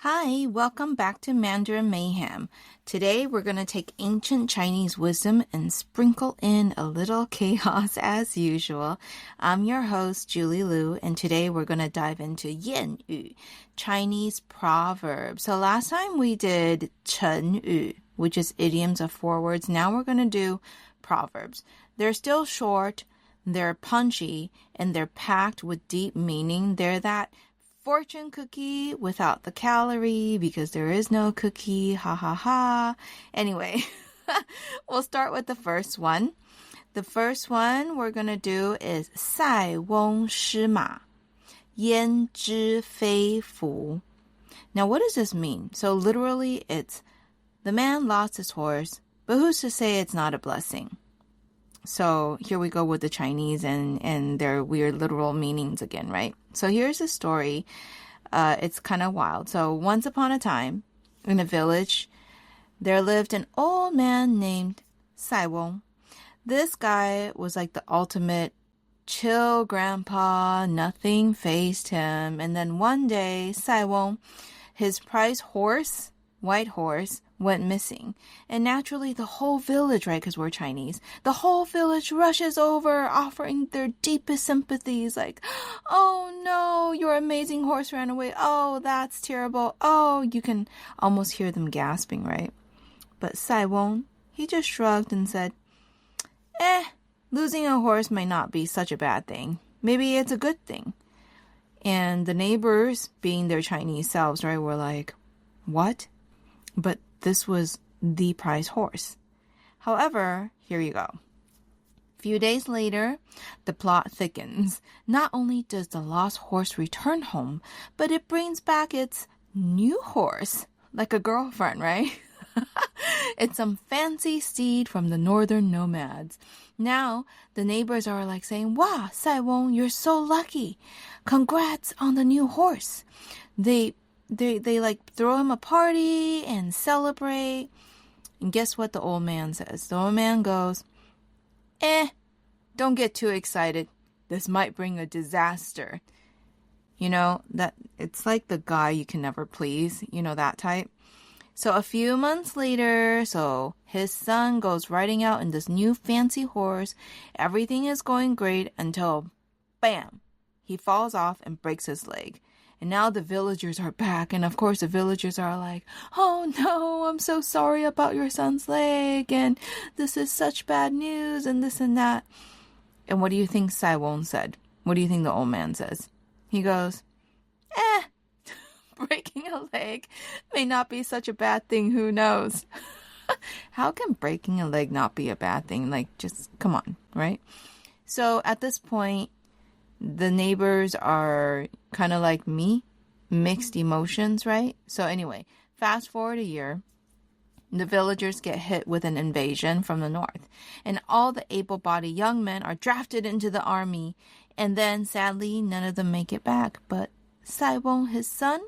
Hi, welcome back to Mandarin Mayhem. Today we're going to take ancient Chinese wisdom and sprinkle in a little chaos as usual. I'm your host, Julie Liu, and today we're going to dive into 谚语, Chinese proverbs. So last time we did 成语, which is idioms of 4 words. Now we're going to do proverbs. They're still short, they're punchy, and they're packed with deep meaning. They're that fortune cookie without the calorie because there is no cookie. Ha ha ha. Anyway, we'll start with the first one. The first one we're going to do is 塞翁失马,焉知非福. Now, what does this mean? So literally, it's the man lost his horse, but who's to say it's not a blessing? So here we go with the Chinese and their weird literal meanings again, right? So here's a story. It's kind of wild. So once upon a time, in a village, there lived an old man named Sai Wong. This guy was like the ultimate chill grandpa. Nothing fazed him. And then one day, Sai Wong, his prized horse, white horse, went missing. And naturally, the whole village, right, because we're Chinese, the whole village rushes over, offering their deepest sympathies, like, oh no, your amazing horse ran away. Oh, that's terrible. Oh, you can almost hear them gasping, right? But Sai Wong, he just shrugged and said, losing a horse may not be such a bad thing. Maybe it's a good thing. And the neighbors, being their Chinese selves, right, were like, what? But this was the prize horse. However, here you go. A few days later, the plot thickens. Not only does the lost horse return home, but it brings back its new horse, like a girlfriend, right? It's some fancy steed from the northern nomads. Now, the neighbors are like saying, wow, Sai Wong, you're so lucky. Congrats on the new horse. They like throw him a party and celebrate. And guess what the old man says? The old man goes, don't get too excited. This might bring a disaster. You know, that it's like the guy you can never please, you know, that type. So a few months later, so his son goes riding out in this new fancy horse. Everything is going great until, bam, he falls off and breaks his leg. And now the villagers are back. And of course, the villagers are like, oh no, I'm so sorry about your son's leg. And this is such bad news and this and that. And what do you think Sai Wong said? What do you think the old man says? He goes, breaking a leg may not be such a bad thing. Who knows? How can breaking a leg not be a bad thing? Like, just come on, right? So at this point, the neighbors are kind of like me, mixed emotions, right? So anyway, fast forward a year, the villagers get hit with an invasion from the north, and all the able-bodied young men are drafted into the army, and then sadly, none of them make it back. But Sai Wong, his son,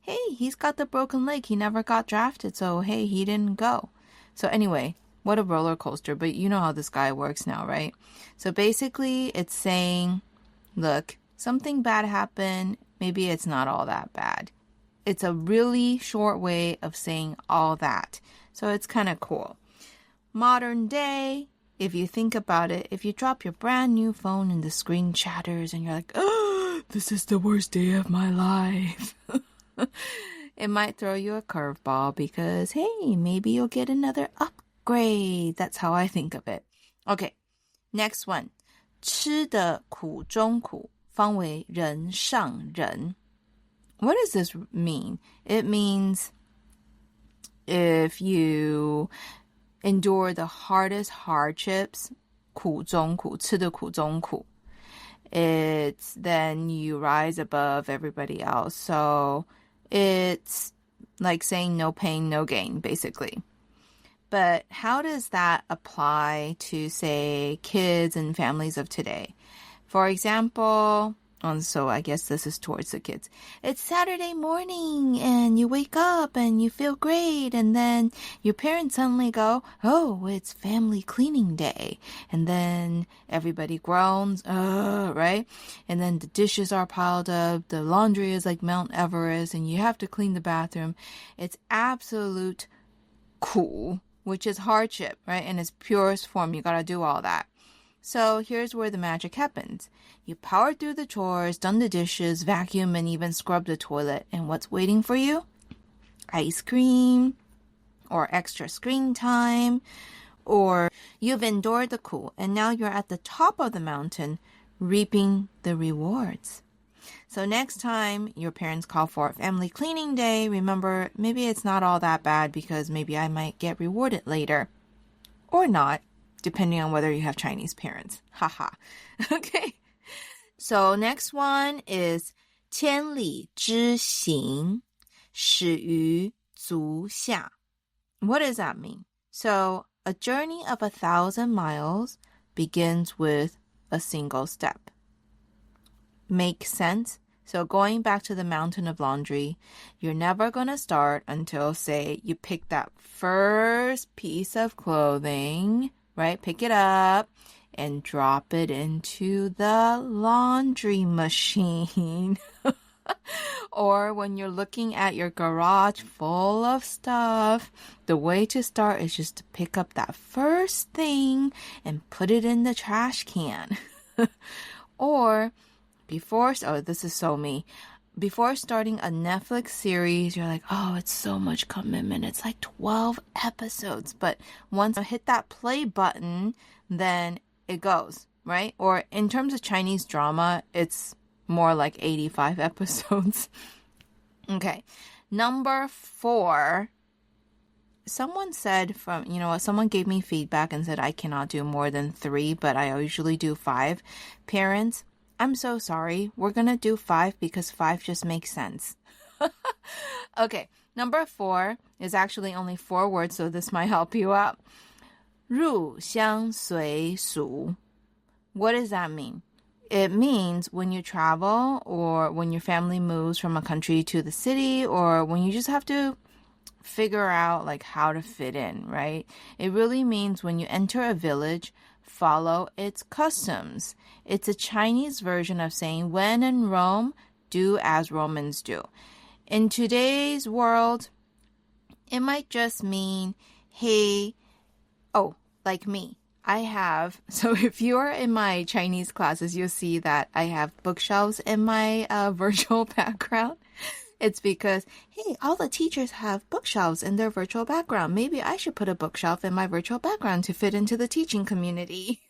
hey, he's got the broken leg. He never got drafted, so hey, he didn't go. So anyway, what a roller coaster, but you know how this guy works now, right? So basically, it's saying, look, something bad happened. Maybe it's not all that bad. It's a really short way of saying all that. So it's kind of cool. Modern day, if you think about it, if you drop your brand new phone and the screen shatters and you're like, oh, this is the worst day of my life. It might throw you a curveball because, hey, maybe you'll get another upgrade. That's how I think of it. Okay, next one. 吃得苦中苦，方为人上人. What does this mean? It means if you endure the hardest hardships, 苦中苦,吃得苦中苦, it's then you rise above everybody else. So it's like saying no pain, no gain, basically. But how does that apply to, say, kids and families of today? For example, So I guess this is towards the kids. It's Saturday morning and you wake up and you feel great. And then your parents suddenly go, oh, it's family cleaning day. And then everybody groans, right? And then the dishes are piled up. The laundry is like Mount Everest and you have to clean the bathroom. It's absolute cool, which is hardship, right? In its purest form, you gotta do all that. So here's where the magic happens. You power through the chores, done the dishes, vacuum, and even scrub the toilet. And what's waiting for you? Ice cream, or extra screen time, or you've endured the cool, and now you're at the top of the mountain, reaping the rewards. So next time your parents call for a family cleaning day, remember, maybe it's not all that bad because maybe I might get rewarded later. Or not. Depending on whether you have Chinese parents. Haha. Okay. So next one is 千里之行始于足下. What does that mean? So a journey of 1,000 miles begins with a single step. Make sense? So going back to the mountain of laundry, you're never going to start until, say, you pick that first piece of clothing, right? Pick it up and drop it into the laundry machine. Or when you're looking at your garage full of stuff, the way to start is just to pick up that first thing and put it in the trash can. Or this is so me. Before starting a Netflix series, you're like, oh, it's so much commitment. It's like 12 episodes. But once I hit that play button, then it goes, right? Or in terms of Chinese drama, it's more like 85 episodes. Okay. Number 4. Someone said someone gave me feedback and said I cannot do more than 3, but I usually do 5. Parents, I'm so sorry. We're going to do 5 because 5 just makes sense. Okay, number 4 is actually only 4 words, so this might help you out. 入乡随俗. What does that mean? It means when you travel or when your family moves from a country to the city or when you just have to figure out like how to fit in, right? It really means when you enter a village, follow its customs. It's a Chinese version of saying, when in Rome, do as Romans do. In today's world, it might just mean, hey, like me. So if you're in my Chinese classes, you'll see that I have bookshelves in my virtual background. It's because, hey, all the teachers have bookshelves in their virtual background. Maybe I should put a bookshelf in my virtual background to fit into the teaching community.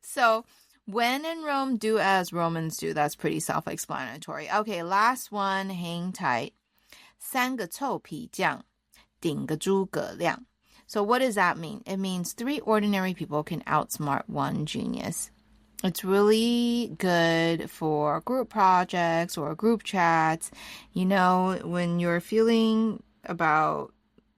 So, when in Rome, do as Romans do. That's pretty self-explanatory. Okay, last one, hang tight. 3个臭皮匠顶个诸葛亮. So what does that mean? It means 3 ordinary people can outsmart 1 genius. It's really good for group projects or group chats. You know, when you're feeling about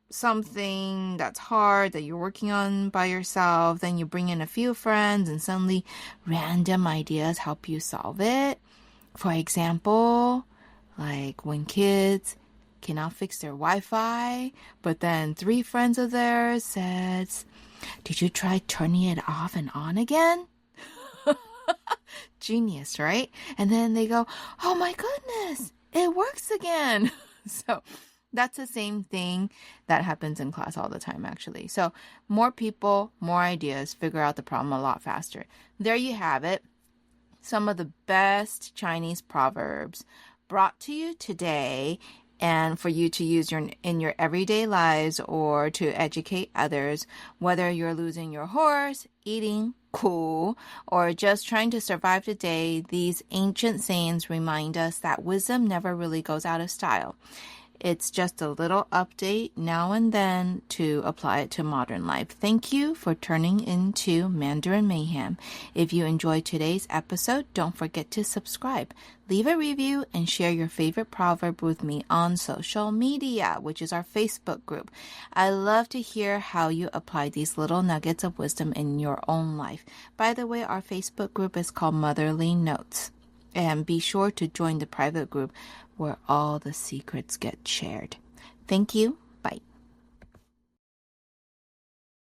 something that's hard that you're working on by yourself, then you bring in a few friends and suddenly random ideas help you solve it. For example, like when kids cannot fix their Wi-Fi, but then 3 friends of theirs says, did you try turning it off and on again? Genius, right? And then they go, oh my goodness, it works again. So that's the same thing that happens in class all the time, actually. So more people, more ideas, figure out the problem a lot faster. There you have it. Some of the best Chinese proverbs brought to you today and for you to use in your everyday lives or to educate others, whether you're losing your horse, eating cool, or just trying to survive the day. These ancient sayings remind us that wisdom never really goes out of style. It's just a little update now and then to apply it to modern life. Thank you for turning into Mandarin Mayhem. If you enjoyed today's episode, don't forget to subscribe, leave a review, and share your favorite proverb with me on social media, which is our Facebook group. I love to hear how you apply these little nuggets of wisdom in your own life. By the way, our Facebook group is called Motherly Notes. And be sure to join the private group where all the secrets get shared. Thank you.